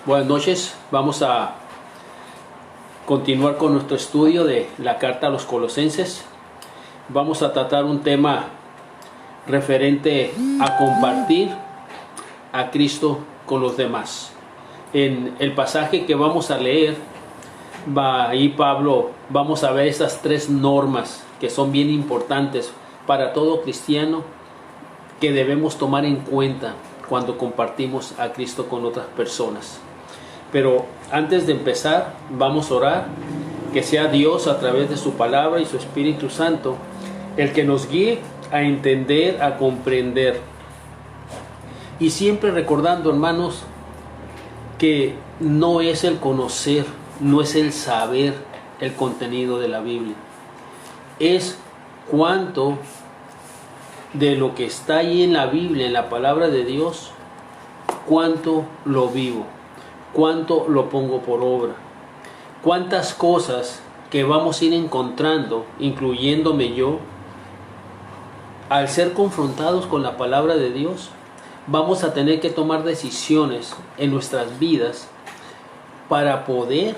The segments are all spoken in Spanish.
Buenas noches, vamos a continuar con nuestro estudio de la carta a los Colosenses. Vamos a tratar un tema referente a compartir a Cristo con los demás. En el pasaje que vamos a leer, ahí Pablo, vamos a ver esas tres normas que son bien importantes para todo cristiano que debemos tomar en cuenta cuando compartimos a Cristo con otras personas. Pero antes de empezar, vamos a orar, que sea Dios a través de su palabra y su Espíritu Santo el que nos guíe a entender, a comprender. Y siempre recordando, hermanos, que no es el conocer, no es el saber el contenido de la Biblia. Es cuánto de lo que está ahí en la Biblia, en la palabra de Dios, cuánto lo vivo. Cuánto lo pongo por obra, cuántas cosas que vamos a ir encontrando, incluyéndome yo, al ser confrontados con la palabra de Dios, vamos a tener que tomar decisiones en nuestras vidas para poder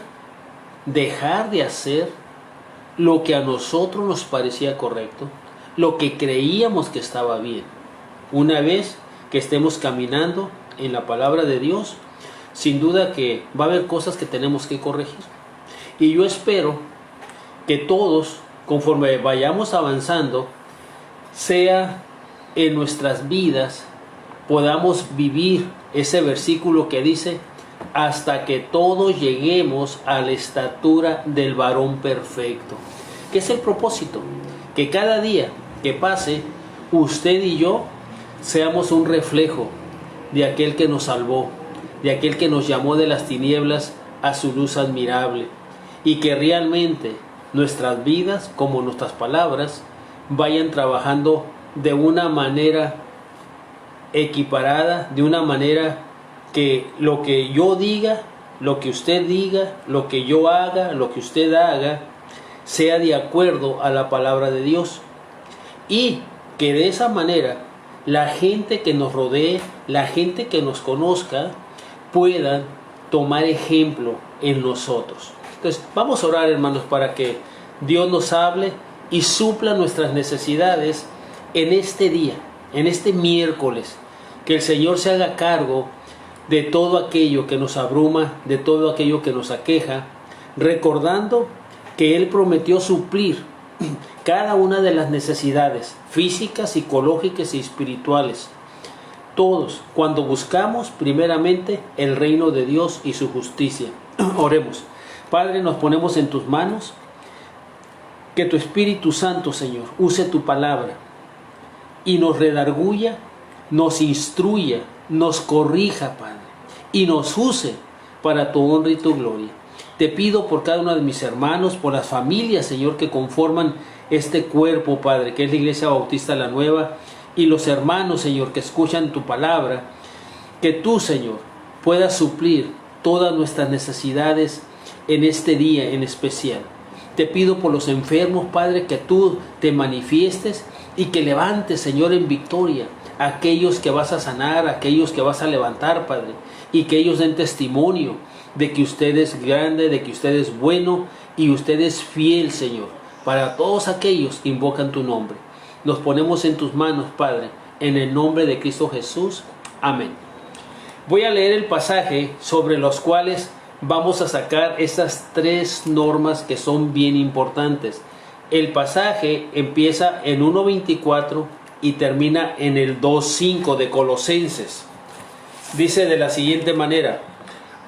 dejar de hacer lo que a nosotros nos parecía correcto, lo que creíamos que estaba bien. Una vez que estemos caminando en la palabra de Dios, sin duda que va a haber cosas que tenemos que corregir. Y yo espero que todos, conforme vayamos avanzando, sea en nuestras vidas, podamos vivir ese versículo que dice, hasta que todos lleguemos a la estatura del varón perfecto. ¿Qué es el propósito? Que cada día que pase, usted y yo seamos un reflejo de aquel que nos salvó, de aquel que nos llamó de las tinieblas a su luz admirable, y que realmente nuestras vidas, como nuestras palabras, vayan trabajando de una manera equiparada, de una manera que lo que yo diga, lo que usted diga, lo que yo haga, lo que usted haga, sea de acuerdo a la palabra de Dios, y que de esa manera la gente que nos rodee, la gente que nos conozca, puedan tomar ejemplo en nosotros. Entonces, vamos a orar, hermanos, para que Dios nos hable y supla nuestras necesidades en este día, en este miércoles. Que el Señor se haga cargo de todo aquello que nos abruma, de todo aquello que nos aqueja, recordando que Él prometió suplir cada una de las necesidades físicas, psicológicas y espirituales. Todos, cuando buscamos primeramente el reino de Dios y su justicia. Oremos. Padre, nos ponemos en tus manos. Que tu Espíritu Santo, Señor, use tu palabra y nos redarguya, nos instruya, nos corrija, Padre, y nos use para tu honra y tu gloria. Te pido por cada uno de mis hermanos, por las familias, Señor, que conforman este cuerpo, Padre, que es la Iglesia Bautista La Nueva, y los hermanos, Señor, que escuchan tu palabra, que tú, Señor, puedas suplir todas nuestras necesidades en este día en especial. Te pido por los enfermos, Padre, que tú te manifiestes y que levantes, Señor, en victoria a aquellos que vas a sanar, a aquellos que vas a levantar, Padre, y que ellos den testimonio de que usted es grande, de que usted es bueno y usted es fiel, Señor, para todos aquellos que invocan tu nombre. Nos ponemos en tus manos, Padre, en el nombre de Cristo Jesús. Amén. Voy a leer el pasaje sobre los cuales vamos a sacar esas tres normas que son bien importantes. El pasaje empieza en 1:24 y termina en el 2:5 de Colosenses. Dice de la siguiente manera: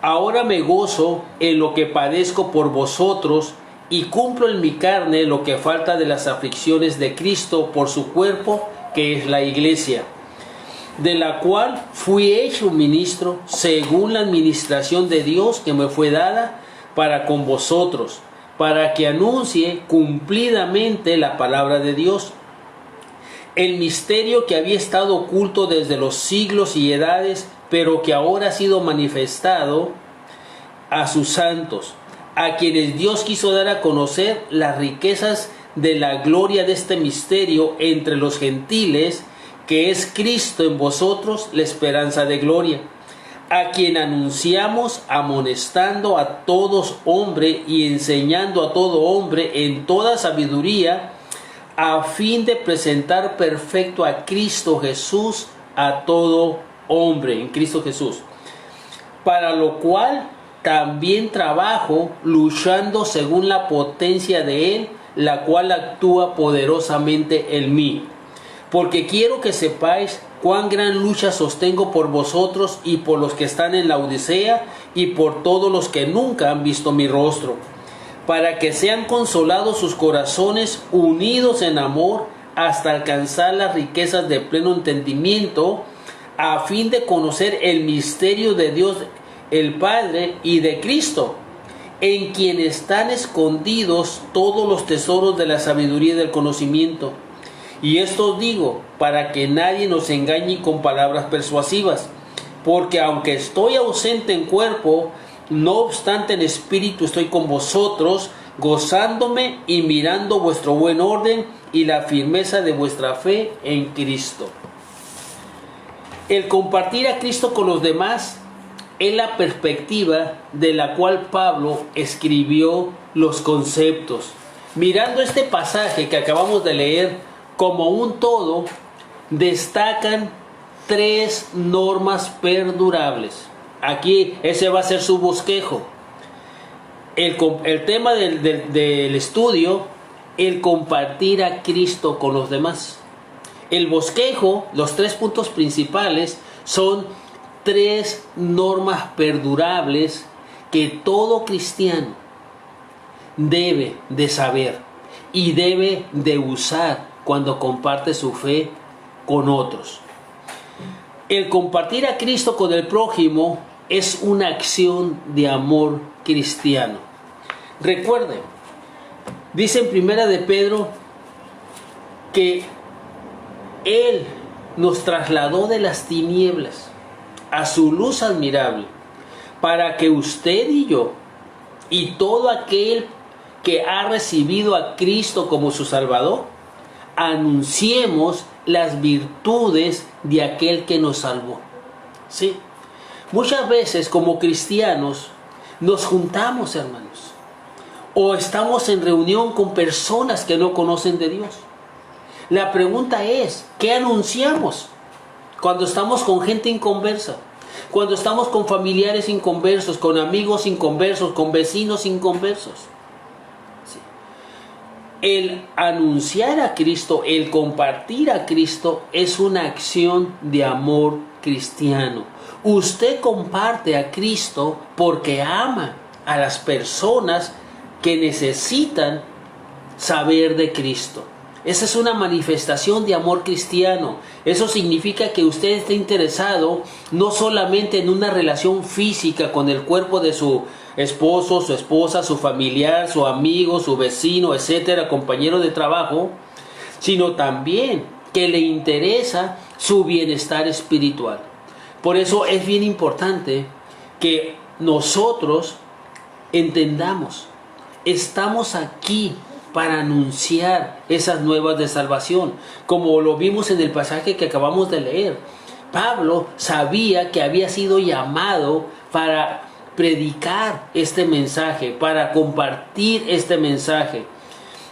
ahora me gozo en lo que padezco por vosotros, y cumplo en mi carne lo que falta de las aflicciones de Cristo por su cuerpo, que es la iglesia, de la cual fui hecho ministro según la administración de Dios que me fue dada para con vosotros, para que anuncie cumplidamente la palabra de Dios, el misterio que había estado oculto desde los siglos y edades, pero que ahora ha sido manifestado a sus santos, a quienes Dios quiso dar a conocer las riquezas de la gloria de este misterio entre los gentiles, que es Cristo en vosotros, la esperanza de gloria, a quien anunciamos amonestando a todos hombre y enseñando a todo hombre en toda sabiduría, a fin de presentar perfecto a Cristo Jesús a todo hombre, en Cristo Jesús. Para lo cual también trabajo, luchando según la potencia de Él, la cual actúa poderosamente en mí. Porque quiero que sepáis cuán gran lucha sostengo por vosotros y por los que están en la Odisea y por todos los que nunca han visto mi rostro, para que sean consolados sus corazones, unidos en amor, hasta alcanzar las riquezas de pleno entendimiento, a fin de conocer el misterio de Dios el Padre y de Cristo, en quien están escondidos todos los tesoros de la sabiduría y del conocimiento. Y esto os digo, para que nadie nos engañe con palabras persuasivas, porque aunque estoy ausente en cuerpo, no obstante en espíritu estoy con vosotros, gozándome y mirando vuestro buen orden y la firmeza de vuestra fe en Cristo. El compartir a Cristo con los demás es la perspectiva de la cual Pablo escribió los conceptos. Mirando este pasaje que acabamos de leer como un todo, destacan 3 normas perdurables. Aquí ese va a ser su bosquejo. El tema del estudio, el compartir a Cristo con los demás. El bosquejo, los 3 puntos principales son 3 normas perdurables que todo cristiano debe de saber y debe de usar cuando comparte su fe con otros. El compartir a Cristo con el prójimo es una acción de amor cristiano. Recuerden, dice en Primera de Pedro que Él nos trasladó de las tinieblas a su luz admirable, para que usted y yo y todo aquel que ha recibido a Cristo como su Salvador, anunciemos las virtudes de aquel que nos salvó. ¿Sí? Muchas veces como cristianos nos juntamos, hermanos, o estamos en reunión con personas que no conocen de Dios. La pregunta es, ¿qué anunciamos cuando estamos con gente inconversa? Cuando estamos con familiares inconversos, con amigos inconversos, con vecinos inconversos. ¿Sí? El anunciar a Cristo, el compartir a Cristo es una acción de amor cristiano. Usted comparte a Cristo porque ama a las personas que necesitan saber de Cristo. Esa es una manifestación de amor cristiano. Eso significa que usted está interesado no solamente en una relación física con el cuerpo de su esposo, su esposa, su familiar, su amigo, su vecino, etcétera, compañero de trabajo, sino también que le interesa su bienestar espiritual. Por eso es bien importante que nosotros entendamos, estamos aquí para anunciar esas nuevas de salvación, como lo vimos en el pasaje que acabamos de leer. Pablo sabía que había sido llamado para predicar este mensaje, para compartir este mensaje.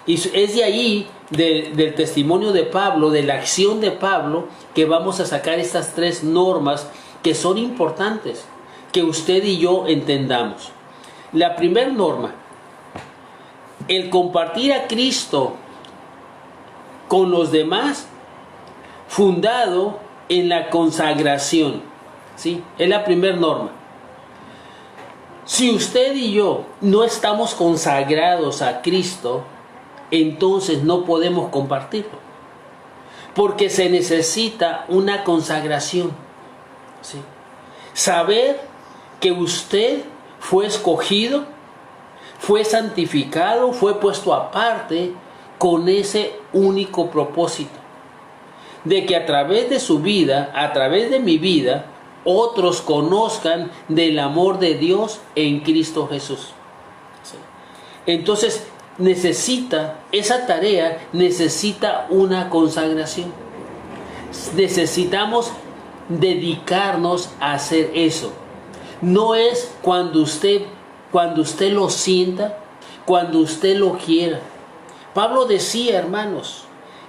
Y es de ahí, del testimonio de Pablo, de la acción de Pablo, que vamos a sacar estas 3 normas que son importantes, que usted y yo entendamos. La primera norma: el compartir a Cristo con los demás, fundado en la consagración. ¿Sí? Es la primera norma. Si usted y yo no estamos consagrados a Cristo, entonces no podemos compartirlo, porque se necesita una consagración. ¿Sí? Saber que usted fue escogido, fue santificado, fue puesto aparte con ese único propósito, de que a través de su vida, a través de mi vida, otros conozcan del amor de Dios en Cristo Jesús. ¿Sí? Entonces esa tarea necesita una consagración. Necesitamos dedicarnos a hacer eso. no es cuando usted lo sienta, cuando usted lo quiera. Pablo decía, hermanos,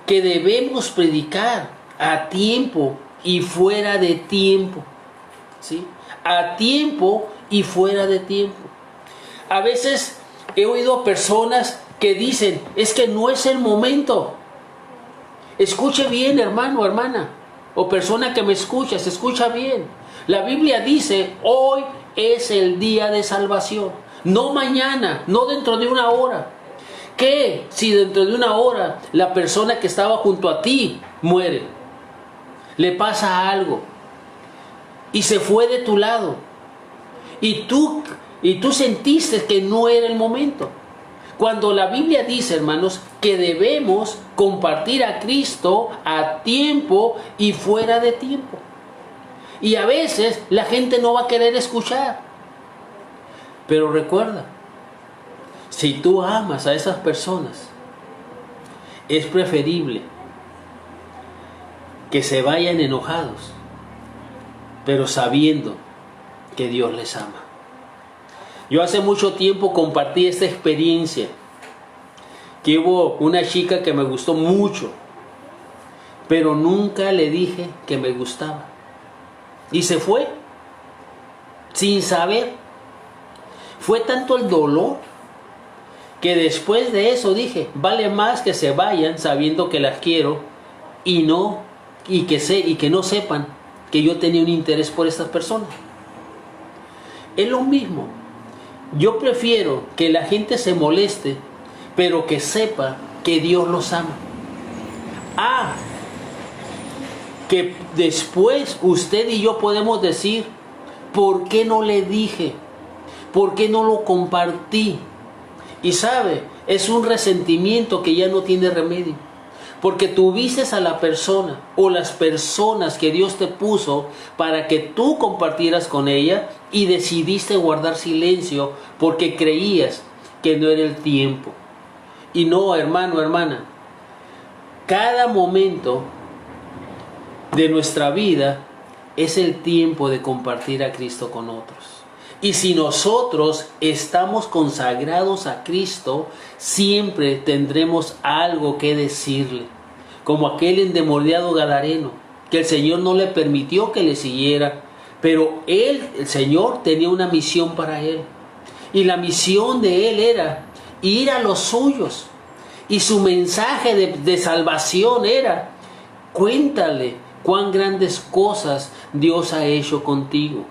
que debemos predicar a tiempo y fuera de tiempo, ¿sí? A tiempo y fuera de tiempo. A veces he oído personas que dicen, es que no es el momento. Escuche bien, hermano, hermana, o persona que me escuchas, escucha bien. La Biblia dice, hoy es el día de salvación, no mañana, no dentro de una hora. ¿Qué si dentro de una hora la persona que estaba junto a ti muere? Le pasa algo y se fue de tu lado y tú sentiste que no era el momento. Cuando la Biblia dice, hermanos, que debemos compartir a Cristo a tiempo y fuera de tiempo. Y a veces la gente no va a querer escuchar. Pero recuerda, si tú amas a esas personas, es preferible que se vayan enojados, pero sabiendo que Dios les ama. Yo hace mucho tiempo compartí esta experiencia, que hubo una chica que me gustó mucho, pero nunca le dije que me gustaba. Y se fue, sin saber. Fue tanto el dolor que después de eso dije, vale más que se vayan sabiendo que las quiero y que no sepan que yo tenía un interés por estas personas. Es lo mismo. Yo prefiero que la gente se moleste, pero que sepa que Dios los ama. Que después usted y yo podemos decir, ¿por qué no le dije? ¿Por qué no lo compartí? Y sabe, es un resentimiento que ya no tiene remedio. Porque tuviste a la persona o las personas que Dios te puso para que tú compartieras con ella y decidiste guardar silencio porque creías que no era el tiempo. Y no, hermano, hermana, cada momento de nuestra vida es el tiempo de compartir a Cristo con otros. Y si nosotros estamos consagrados a Cristo, siempre tendremos algo que decirle. Como aquel endemoniado gadareno, que el Señor no le permitió que le siguiera, pero el Señor tenía una misión para él. Y la misión de él era ir a los suyos. Y su mensaje de salvación era, cuéntale cuán grandes cosas Dios ha hecho contigo.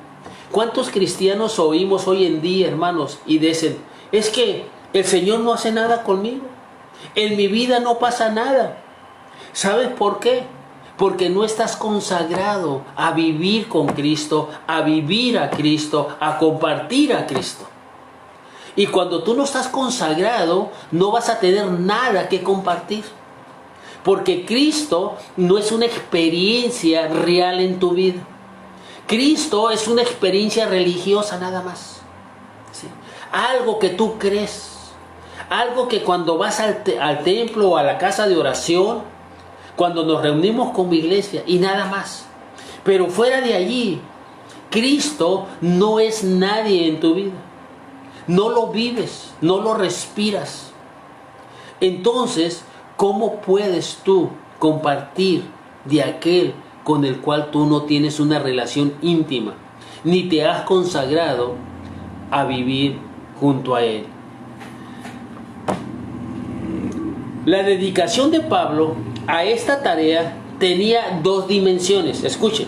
¿Cuántos cristianos oímos hoy en día, hermanos, y dicen, es que el Señor no hace nada conmigo, en mi vida no pasa nada? ¿Sabes por qué? Porque no estás consagrado a vivir con Cristo, a vivir a Cristo, a compartir a Cristo. Y cuando tú no estás consagrado, no vas a tener nada que compartir. Porque Cristo no es una experiencia real en tu vida. Cristo es una experiencia religiosa nada más. ¿Sí? Algo que tú crees. Algo que cuando vas al templo o a la casa de oración, cuando nos reunimos con mi iglesia y nada más. Pero fuera de allí, Cristo no es nadie en tu vida. No lo vives, no lo respiras. Entonces, ¿cómo puedes tú compartir de aquel con el cual tú no tienes una relación íntima, ni te has consagrado a vivir junto a él? La dedicación de Pablo a esta tarea tenía dos dimensiones. Escuchen,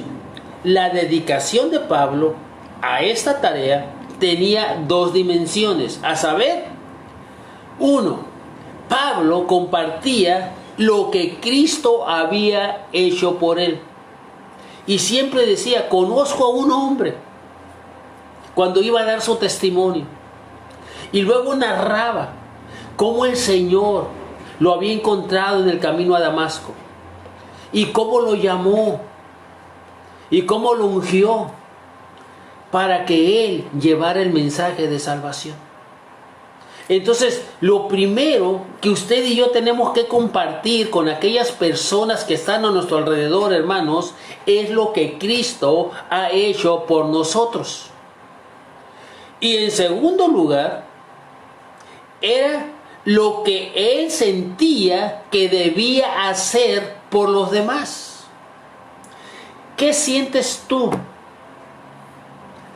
la dedicación de Pablo a esta tarea tenía dos dimensiones, a saber, uno, Pablo compartía lo que Cristo había hecho por él. Y siempre decía, conozco a un hombre, cuando iba a dar su testimonio. Y luego narraba cómo el Señor lo había encontrado en el camino a Damasco. Y cómo lo llamó. Y cómo lo ungió para que él llevara el mensaje de salvación. Entonces, lo primero que usted y yo tenemos que compartir con aquellas personas que están a nuestro alrededor, hermanos, es lo que Cristo ha hecho por nosotros. Y en segundo lugar, era lo que él sentía que debía hacer por los demás. ¿Qué sientes tú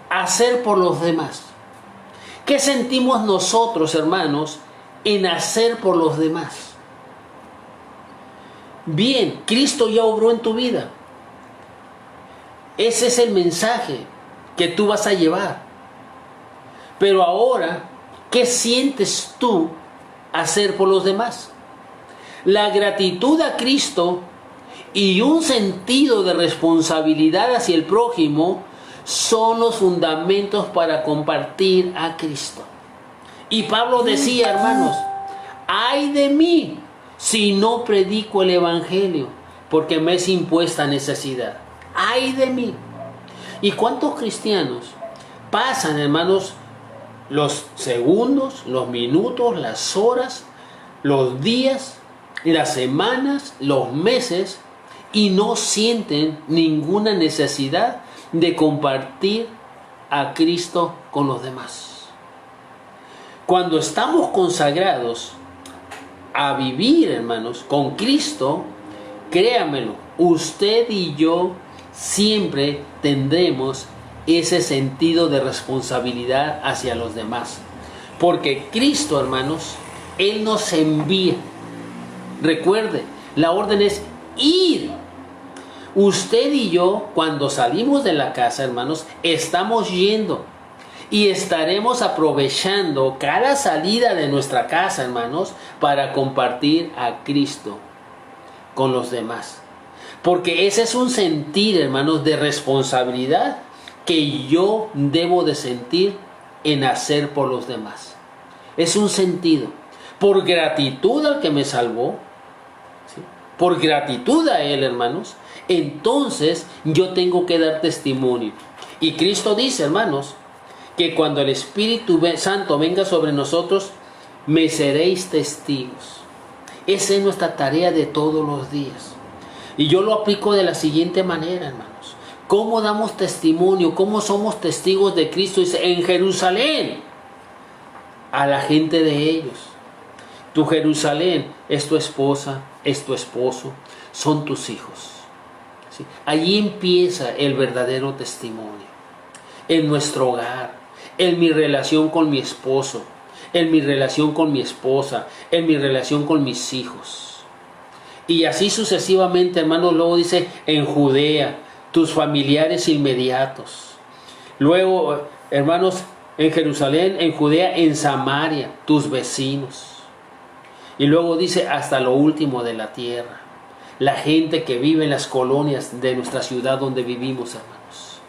hacer por los demás? ¿Qué sentimos nosotros, hermanos, en hacer por los demás? Bien, Cristo ya obró en tu vida. Ese es el mensaje que tú vas a llevar. Pero ahora, ¿qué sientes tú hacer por los demás? La gratitud a Cristo y un sentido de responsabilidad hacia el prójimo son los fundamentos para compartir a Cristo. Y Pablo decía, hermanos, ay de mí si no predico el evangelio, porque me es impuesta necesidad. Ay de mí. ¿Y cuántos cristianos pasan, hermanos, los segundos, los minutos, las horas, los días, las semanas, los meses, y no sienten ninguna necesidad de compartir a Cristo con los demás? Cuando estamos consagrados a vivir, hermanos, con Cristo, créanmelo, usted y yo siempre tendremos ese sentido de responsabilidad hacia los demás. Porque Cristo, hermanos, Él nos envía. Recuerde, la orden es ir. Usted y yo, cuando salimos de la casa, hermanos, estamos yendo. Y estaremos aprovechando cada salida de nuestra casa, hermanos, para compartir a Cristo con los demás. Porque ese es un sentir, hermanos, de responsabilidad que yo debo de sentir en hacer por los demás. Es un sentido. Por gratitud al que me salvó, ¿sí? Por gratitud a Él, hermanos, entonces yo tengo que dar testimonio. Y Cristo dice, hermanos, que cuando el Espíritu Santo venga sobre nosotros, me seréis testigos. Esa es nuestra tarea de todos los días. Y yo lo aplico de la siguiente manera, hermanos. ¿Cómo damos testimonio? ¿Cómo somos testigos de Cristo? Dice, en Jerusalén, a la gente de ellos. Tu Jerusalén es tu esposa, es tu esposo, son tus hijos. ¿Sí? Allí empieza el verdadero testimonio. En nuestro hogar, en mi relación con mi esposo, en mi relación con mi esposa, en mi relación con mis hijos. Y así sucesivamente, hermanos. Luego dice, en Judea, tus familiares inmediatos. Luego, hermanos, en Jerusalén, en Judea, en Samaria, tus vecinos. Y luego dice, hasta lo último de la tierra. La gente que vive en las colonias de nuestra ciudad donde vivimos, hermanos.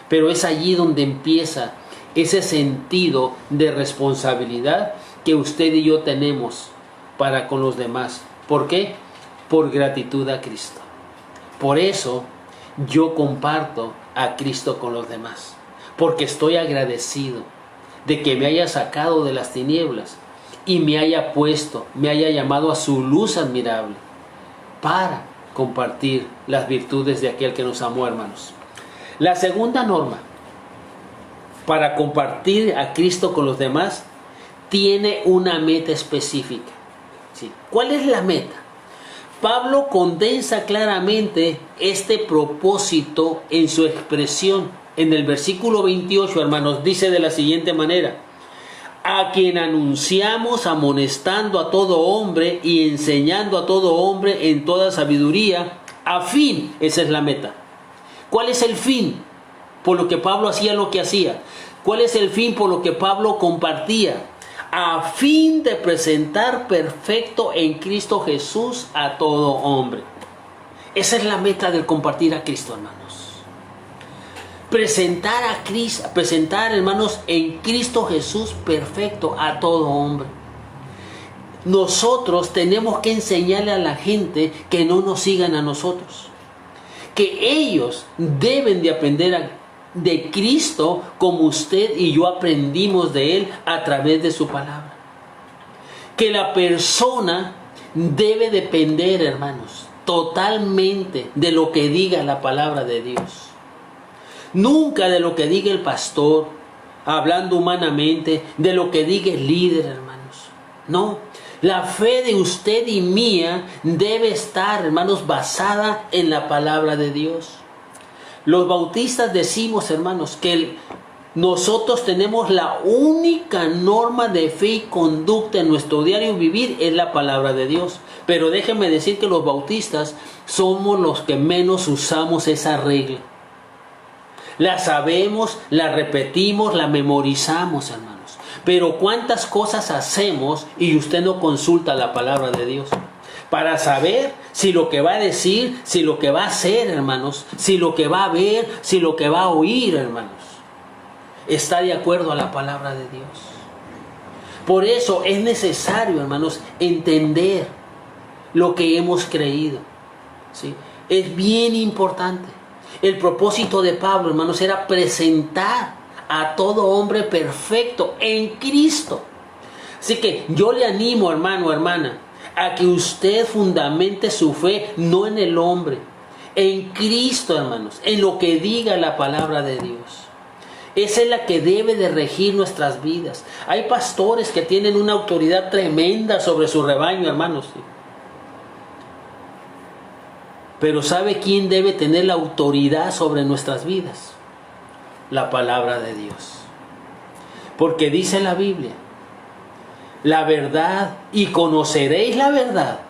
Pero es allí donde empieza ese sentido de responsabilidad que usted y yo tenemos para con los demás. ¿Por qué? Por gratitud a Cristo. Por eso yo comparto a Cristo con los demás. Porque estoy agradecido de que me haya sacado de las tinieblas y me haya puesto, me haya llamado a su luz admirable para compartir las virtudes de aquel que nos amó, hermanos. La segunda norma para compartir a Cristo con los demás tiene una meta específica. ¿Sí? ¿Cuál es la meta? Pablo condensa claramente este propósito en su expresión. En el versículo 28, hermanos, dice de la siguiente manera: a quien anunciamos amonestando a todo hombre y enseñando a todo hombre en toda sabiduría, a fin, esa es la meta. ¿Cuál es el fin por lo que Pablo hacía lo que hacía? ¿Cuál es el fin por lo que Pablo compartía? A fin de presentar perfecto en Cristo Jesús a todo hombre. Esa es la meta del compartir a Cristo, hermanos. Presentar a Cristo, presentar, hermanos, en Cristo Jesús perfecto a todo hombre. Nosotros tenemos que enseñarle a la gente que no nos sigan a nosotros. Que ellos deben de aprender de Cristo como usted y yo aprendimos de Él a través de su palabra. Que la persona debe depender, hermanos, totalmente de lo que diga la palabra de Dios. Nunca de lo que diga el pastor, hablando humanamente, de lo que diga el líder, hermanos. No, la fe de usted y mía debe estar, hermanos, basada en la palabra de Dios. Los bautistas decimos, hermanos, que nosotros tenemos la única norma de fe y conducta en nuestro diario vivir, es la palabra de Dios. Pero déjenme decir que los bautistas somos los que menos usamos esa regla. La sabemos, la repetimos, la memorizamos, hermanos. Pero ¿cuántas cosas hacemos y usted no consulta la palabra de Dios? Para saber si lo que va a decir, si lo que va a hacer, hermanos, si lo que va a ver, si lo que va a oír, hermanos, está de acuerdo a la palabra de Dios. Por eso es necesario, hermanos, entender lo que hemos creído, ¿sí? Es bien importante. El propósito de Pablo, hermanos, era presentar a todo hombre perfecto en Cristo. Así que yo le animo, hermano, hermana, a que usted fundamente su fe no en el hombre, en Cristo, hermanos, en lo que diga la palabra de Dios. Esa es la que debe de regir nuestras vidas. Hay pastores que tienen una autoridad tremenda sobre su rebaño, hermanos. Pero ¿sabe quién debe tener la autoridad sobre nuestras vidas? La palabra de Dios. Porque dice la Biblia, la verdad, y conoceréis la verdad,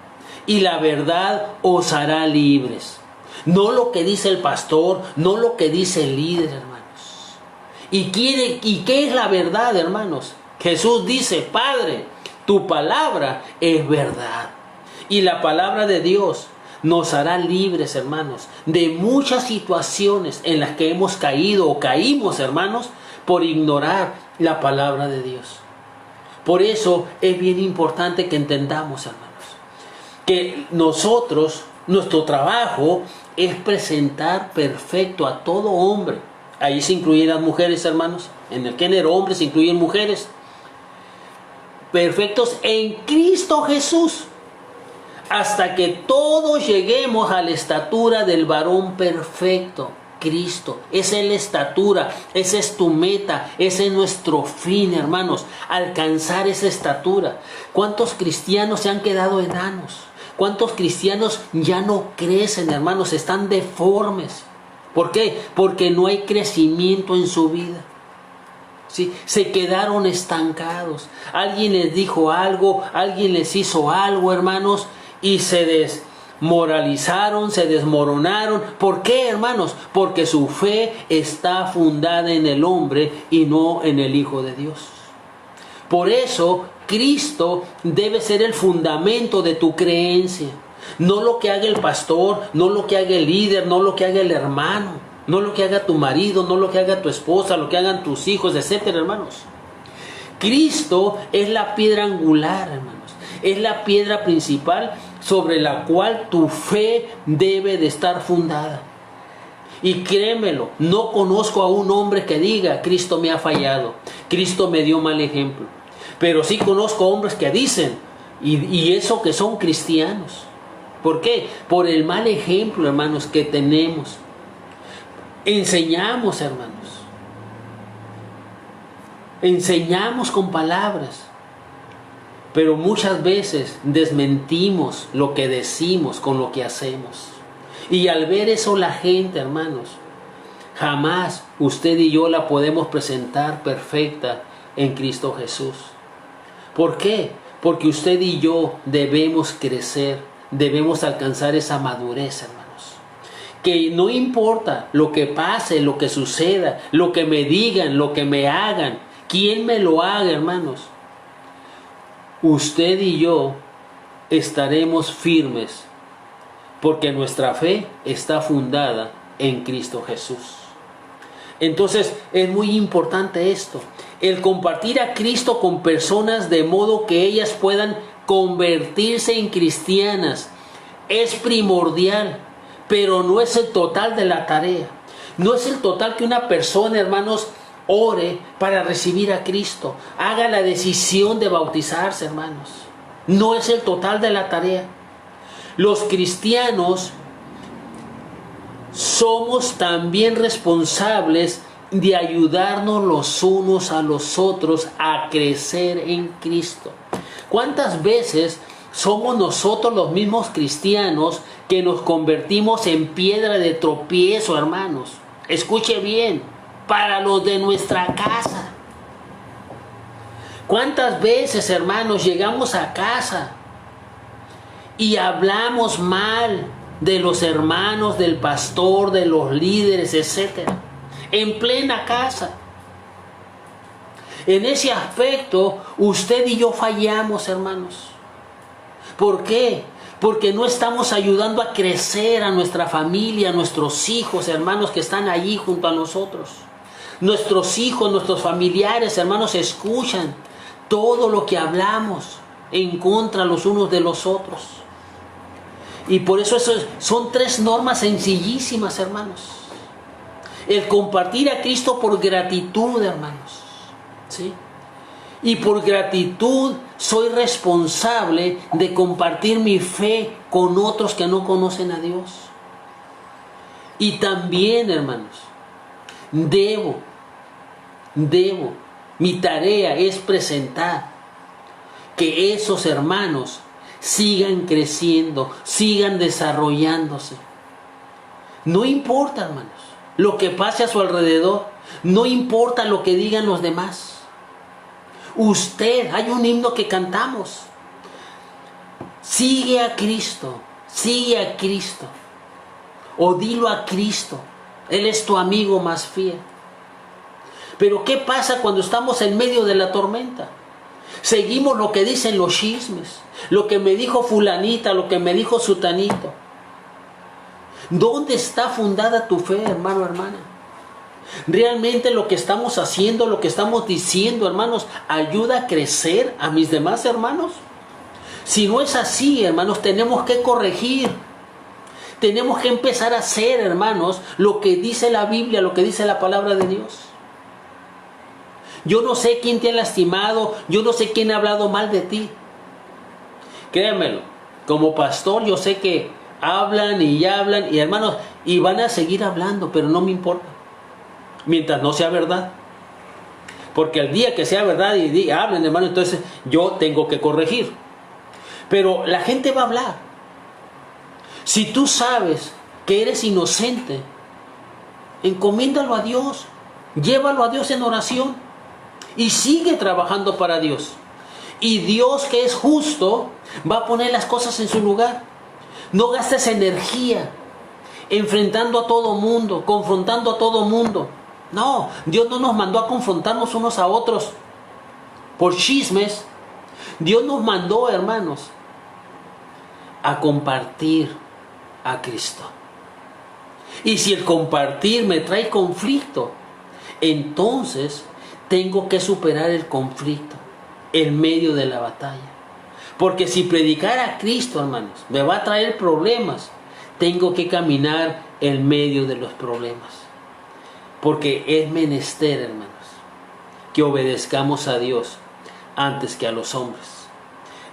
y la verdad os hará libres. No lo que dice el pastor, no lo que dice el líder, hermanos. ¿Y qué es la verdad, hermanos? Jesús dice, Padre, tu palabra es verdad. Y la palabra de Dios nos hará libres, hermanos, de muchas situaciones en las que hemos caído o caímos, hermanos, por ignorar la palabra de Dios. Por eso es bien importante que entendamos, hermanos, que nosotros, nuestro trabajo es presentar perfecto a todo hombre. Ahí se incluyen las mujeres, hermanos. En el género hombre se incluyen mujeres. Perfectos en Cristo Jesús. Hasta que todos lleguemos a la estatura del varón perfecto, Cristo. Esa es la estatura, esa es tu meta, ese es nuestro fin, hermanos. Alcanzar esa estatura. ¿Cuántos cristianos se han quedado enanos? ¿Cuántos cristianos ya no crecen, hermanos? Están deformes. ¿Por qué? Porque no hay crecimiento en su vida. ¿Sí? Se quedaron estancados. Alguien les dijo algo, alguien les hizo algo, hermanos, y se desmoralizaron, se desmoronaron. ¿Por qué, hermanos? Porque su fe está fundada en el hombre y no en el Hijo de Dios. Por eso, Cristo debe ser el fundamento de tu creencia. No lo que haga el pastor, no lo que haga el líder, no lo que haga el hermano, no lo que haga tu marido, no lo que haga tu esposa, lo que hagan tus hijos, etcétera, hermanos. Cristo es la piedra angular, hermanos. Es la piedra principal sobre la cual tu fe debe de estar fundada. Y créemelo, no conozco a un hombre que diga, Cristo me ha fallado, Cristo me dio mal ejemplo. Pero sí conozco hombres que dicen, y eso que son cristianos. ¿Por qué? Por el mal ejemplo, hermanos, que tenemos. Enseñamos, hermanos. Enseñamos con palabras. Pero muchas veces desmentimos lo que decimos con lo que hacemos. Y al ver eso la gente, hermanos, jamás usted y yo la podemos presentar perfecta en Cristo Jesús. ¿Por qué? Porque usted y yo debemos crecer, debemos alcanzar esa madurez, hermanos. Que no importa lo que pase, lo que suceda, lo que me digan, lo que me hagan, quién me lo haga, hermanos. Usted y yo estaremos firmes porque nuestra fe está fundada en Cristo Jesús. Entonces es muy importante esto, el compartir a Cristo con personas de modo que ellas puedan convertirse en cristianas. Es primordial, pero no es el total de la tarea. No es el total que una persona, hermanos, ore para recibir a Cristo, haga la decisión de bautizarse, hermanos. No es el total de la tarea. Los cristianos somos también responsables de ayudarnos los unos a los otros a crecer en Cristo. ¿Cuántas veces somos nosotros los mismos cristianos que nos convertimos en piedra de tropiezo, hermanos? Escuche bien, para los de nuestra casa. ¿Cuántas veces, hermanos, llegamos a casa y hablamos mal de los hermanos, del pastor, de los líderes, etcétera? En plena casa. En ese aspecto, usted y yo fallamos, hermanos. ¿Por qué? Porque no estamos ayudando a crecer a nuestra familia, a nuestros hijos, hermanos, que están allí junto a nosotros. Nuestros hijos, nuestros familiares, hermanos, escuchan todo lo que hablamos en contra los unos de los otros. Y por eso son 3 normas sencillísimas, hermanos. El compartir a Cristo por gratitud, hermanos. ¿Sí? Y por gratitud soy responsable de compartir mi fe con otros que no conocen a Dios. Y también, hermanos, mi tarea es presentar que esos hermanos sigan creciendo, sigan desarrollándose. No importa, hermanos, lo que pase a su alrededor, no importa lo que digan los demás. Usted, hay un himno que cantamos. Sigue a Cristo, sigue a Cristo. O dilo a Cristo, Él es tu amigo más fiel. Pero ¿qué pasa cuando estamos en medio de la tormenta? Seguimos lo que dicen los chismes, lo que me dijo fulanita, lo que me dijo sutanito. ¿Dónde está fundada tu fe, hermano, hermana? ¿Realmente lo que estamos haciendo, lo que estamos diciendo, hermanos, ayuda a crecer a mis demás hermanos? Si no es así, hermanos, tenemos que corregir. Tenemos que empezar a hacer, hermanos, lo que dice la Biblia, lo que dice la palabra de Dios. Yo no sé quién te ha lastimado, yo no sé quién ha hablado mal de ti. Créanmelo, como pastor yo sé que hablan, y hermanos, y van a seguir hablando, pero no me importa. Mientras no sea verdad. Porque el día que sea verdad y hablen, hermano, entonces yo tengo que corregir. Pero la gente va a hablar. Si tú sabes que eres inocente, encomiéndalo a Dios. Llévalo a Dios en oración. Y sigue trabajando para Dios. Y Dios, que es justo, va a poner las cosas en su lugar. No gastes energía enfrentando a todo mundo, confrontando a todo mundo. No, Dios no nos mandó a confrontarnos unos a otros por chismes. Dios nos mandó, hermanos, a compartir a Cristo. Y si el compartir me trae conflicto, entonces tengo que superar el conflicto en medio de la batalla. Porque si predicar a Cristo, hermanos, me va a traer problemas, tengo que caminar en medio de los problemas. Porque es menester, hermanos, que obedezcamos a Dios antes que a los hombres.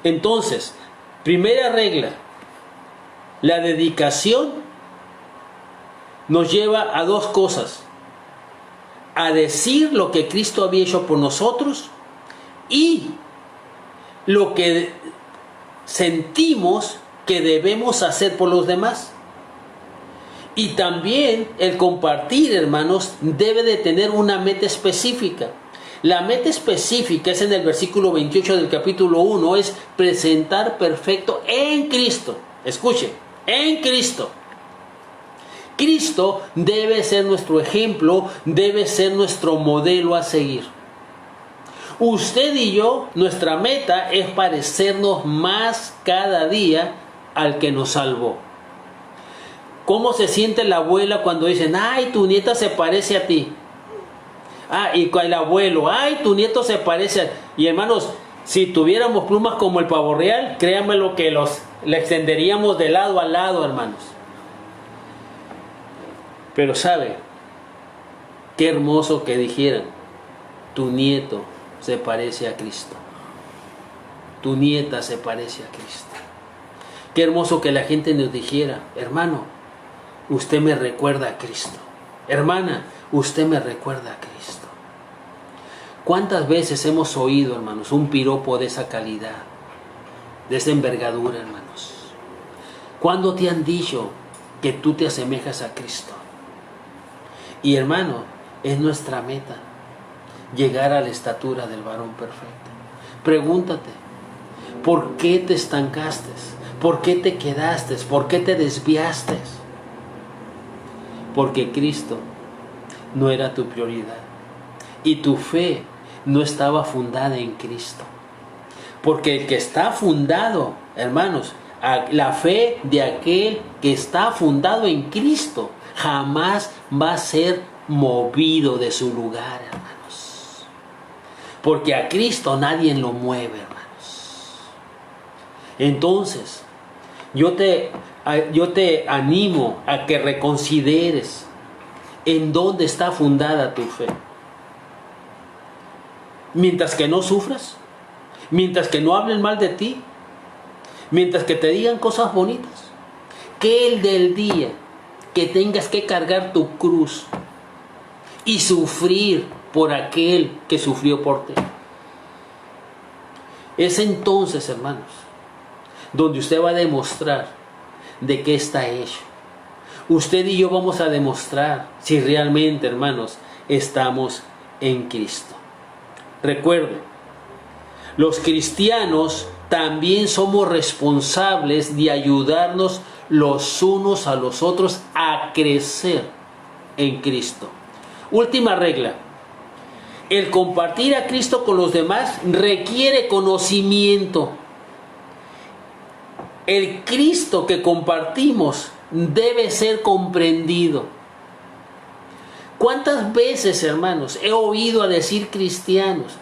Entonces, primera regla, la dedicación nos lleva a 2 cosas. A decir lo que Cristo había hecho por nosotros y lo que sentimos que debemos hacer por los demás. Y también el compartir, hermanos, debe de tener una meta específica. La meta específica es en el versículo 28 del capítulo 1, es presentar perfecto en Cristo. Escuche, en Cristo. Cristo debe ser nuestro ejemplo, debe ser nuestro modelo a seguir. Usted y yo, nuestra meta es parecernos más cada día al que nos salvó. ¿Cómo se siente la abuela cuando dicen, ay, tu nieta se parece a ti? Y el abuelo, ay, tu nieto se parece a... Y hermanos, si tuviéramos plumas como el pavo real, créanme lo que le extenderíamos de lado a lado, hermanos. Pero ¿sabe? Qué hermoso que dijeran, tu nieto se parece a Cristo. Tu nieta se parece a Cristo. Qué hermoso que la gente nos dijera, hermano, usted me recuerda a Cristo. Hermana, usted me recuerda a Cristo. ¿Cuántas veces hemos oído, hermanos, un piropo de esa calidad, de esa envergadura, hermanos? ¿Cuándo te han dicho que tú te asemejas a Cristo? Y hermano, es nuestra meta llegar a la estatura del varón perfecto. Pregúntate, ¿por qué te estancaste? ¿Por qué te quedaste? ¿Por qué te desviaste? Porque Cristo no era tu prioridad y tu fe no estaba fundada en Cristo. Porque el que está fundado, hermanos, la fe de aquel que está fundado en Cristo jamás va a ser movido de su lugar, hermanos. Porque a Cristo nadie lo mueve, hermanos. Entonces, yo te animo a que reconsideres en dónde está fundada tu fe. Mientras que no sufras, mientras que no hablen mal de ti, mientras que te digan cosas bonitas, que el del día que tengas que cargar tu cruz y sufrir por aquel que sufrió por ti. Es entonces, hermanos, donde usted va a demostrar de qué está hecho. Usted y yo vamos a demostrar si realmente, hermanos, estamos en Cristo. Recuerde, los cristianos también somos responsables de ayudarnos los unos a los otros a crecer en Cristo. Última regla: el compartir a Cristo con los demás requiere conocimiento. El Cristo que compartimos debe ser comprendido. ¿Cuántas veces, hermanos, he oído a cristianos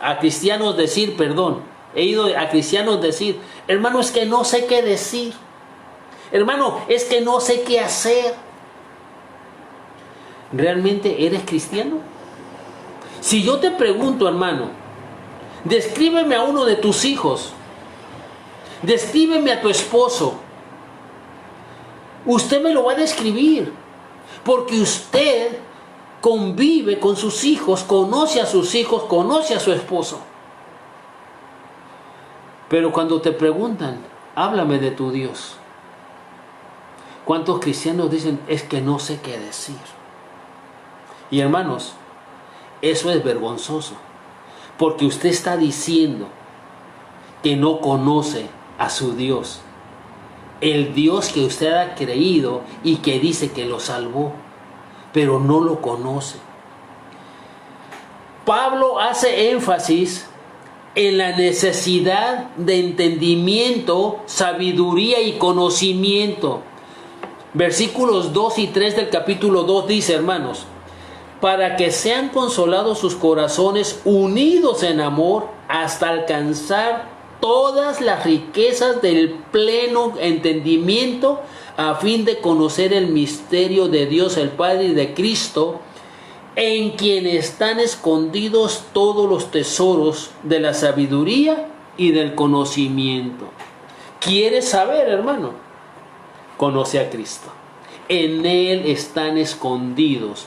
decir, hermano, es que no sé qué decir, hermano, es que no sé qué hacer? ¿Realmente eres cristiano? Si yo te pregunto, hermano, descríbeme a uno de tus hijos, descríbeme a tu esposo, usted me lo va a describir, porque usted convive con sus hijos, conoce a sus hijos, conoce a su esposo. Pero cuando te preguntan, háblame de tu Dios, ¿cuántos cristianos dicen, es que no sé qué decir? Y hermanos, eso es vergonzoso, porque usted está diciendo que no conoce a su Dios, el Dios que usted ha creído y que dice que lo salvó, pero no lo conoce. Pablo hace énfasis en la necesidad de entendimiento, sabiduría y conocimiento. Versículos 2 y 3 del capítulo 2 dice, hermanos, para que sean consolados sus corazones unidos en amor hasta alcanzar todas las riquezas del pleno entendimiento, a fin de conocer el misterio de Dios el Padre y de Cristo, en quien están escondidos todos los tesoros de la sabiduría y del conocimiento. ¿Quieres saber, hermano? Conoce a Cristo. En Él están escondidos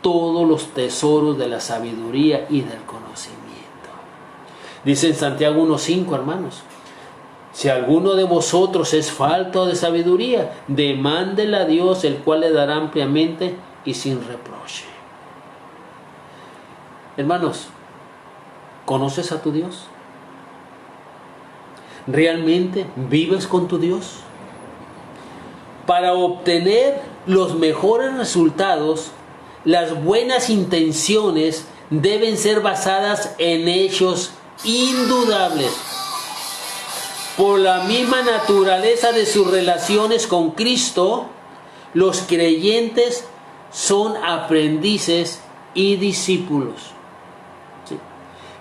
todos los tesoros de la sabiduría y del conocimiento. Dice en Santiago 1:5, hermanos, si alguno de vosotros es falto de sabiduría, demándela a Dios, el cual le dará ampliamente y sin reproche. Hermanos, ¿conoces a tu Dios? ¿Realmente vives con tu Dios? Para obtener los mejores resultados, las buenas intenciones deben ser basadas en hechos indudables. Por la misma naturaleza de sus relaciones con Cristo, los creyentes son aprendices y discípulos. ¿Sí?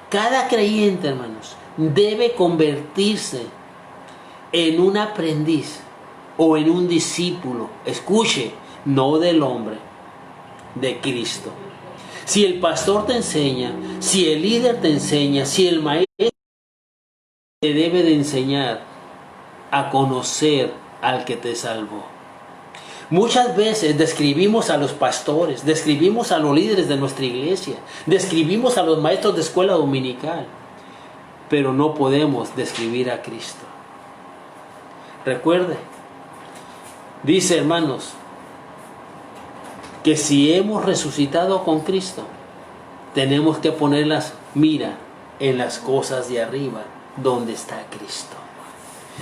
Cada creyente, hermanos, debe convertirse en un aprendiz o en un discípulo. Escuche, no del hombre, de Cristo. Si el pastor te enseña, si el líder te enseña, si el maestro te debe de enseñar a conocer al que te salvó. Muchas veces describimos a los pastores, describimos a los líderes de nuestra iglesia, describimos a los maestros de escuela dominical, pero no podemos describir a Cristo. Recuerde, dice, hermanos, que si hemos resucitado con Cristo, tenemos que poner las mira en las cosas de arriba, donde está Cristo.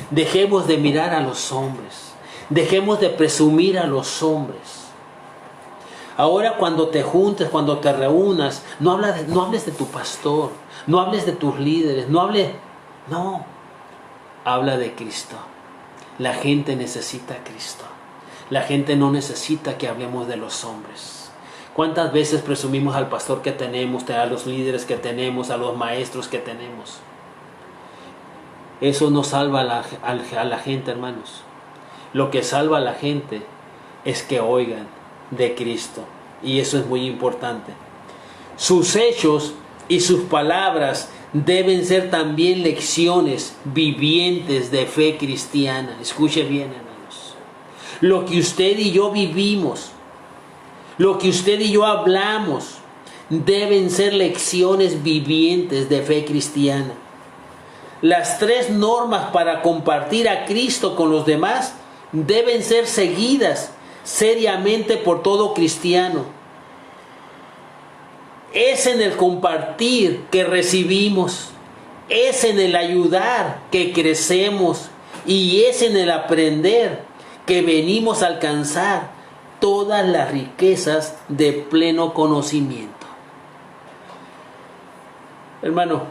Dejemos de mirar a los hombres. Dejemos de presumir a los hombres. Ahora cuando te juntes, cuando te reúnas, no hables de tu pastor, no hables de tus líderes, no, habla de Cristo. La gente necesita a Cristo. La gente no necesita que hablemos de los hombres. ¿Cuántas veces presumimos al pastor que tenemos, a los líderes que tenemos, a los maestros que tenemos? Eso no salva a la gente, hermanos. Lo que salva a la gente es que oigan de Cristo. Y eso es muy importante. Sus hechos y sus palabras deben ser también lecciones vivientes de fe cristiana. Escuche bien, hermanos. Lo que usted y yo vivimos, lo que usted y yo hablamos, deben ser lecciones vivientes de fe cristiana. Las 3 normas para compartir a Cristo con los demás deben ser seguidas seriamente por todo cristiano. Es en el compartir que recibimos, es en el ayudar que crecemos y es en el aprender que venimos a alcanzar todas las riquezas de pleno conocimiento. Hermano,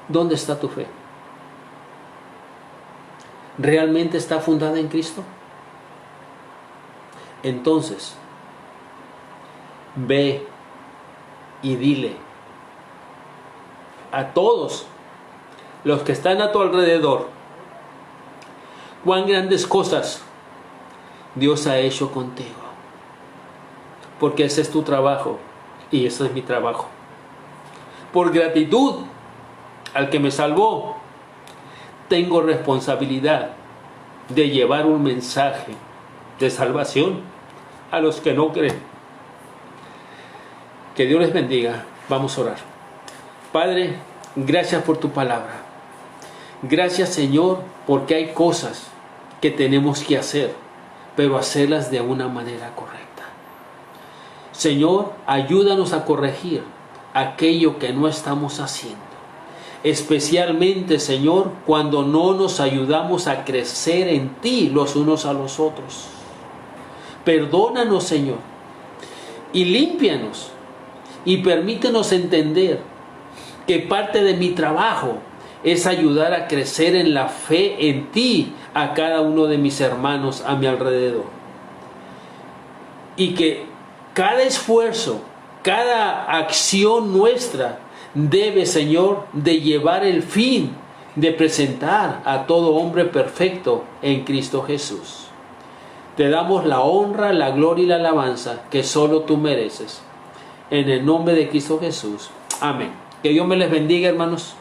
¿dónde está tu fe? ¿Realmente está fundada en Cristo? Entonces, ve y dile a todos los que están a tu alrededor cuán grandes cosas Dios ha hecho contigo. Porque ese es tu trabajo y ese es mi trabajo. Por gratitud al que me salvó, tengo responsabilidad de llevar un mensaje de salvación a los que no creen. Que Dios les bendiga. Vamos a orar. Padre, gracias por tu palabra. Gracias, Señor, porque hay cosas que tenemos que hacer, pero hacerlas de una manera correcta. Señor, ayúdanos a corregir aquello que no estamos haciendo. Especialmente, Señor, cuando no nos ayudamos a crecer en ti los unos a los otros. Perdónanos, Señor, y límpianos, y permítenos entender que parte de mi trabajo es ayudar a crecer en la fe en ti a cada uno de mis hermanos a mi alrededor. Y que cada esfuerzo, cada acción nuestra debe, Señor, de llevar el fin de presentar a todo hombre perfecto en Cristo Jesús. Te damos la honra, la gloria y la alabanza que solo tú mereces. En el nombre de Cristo Jesús. Amén. Que Dios me les bendiga, hermanos.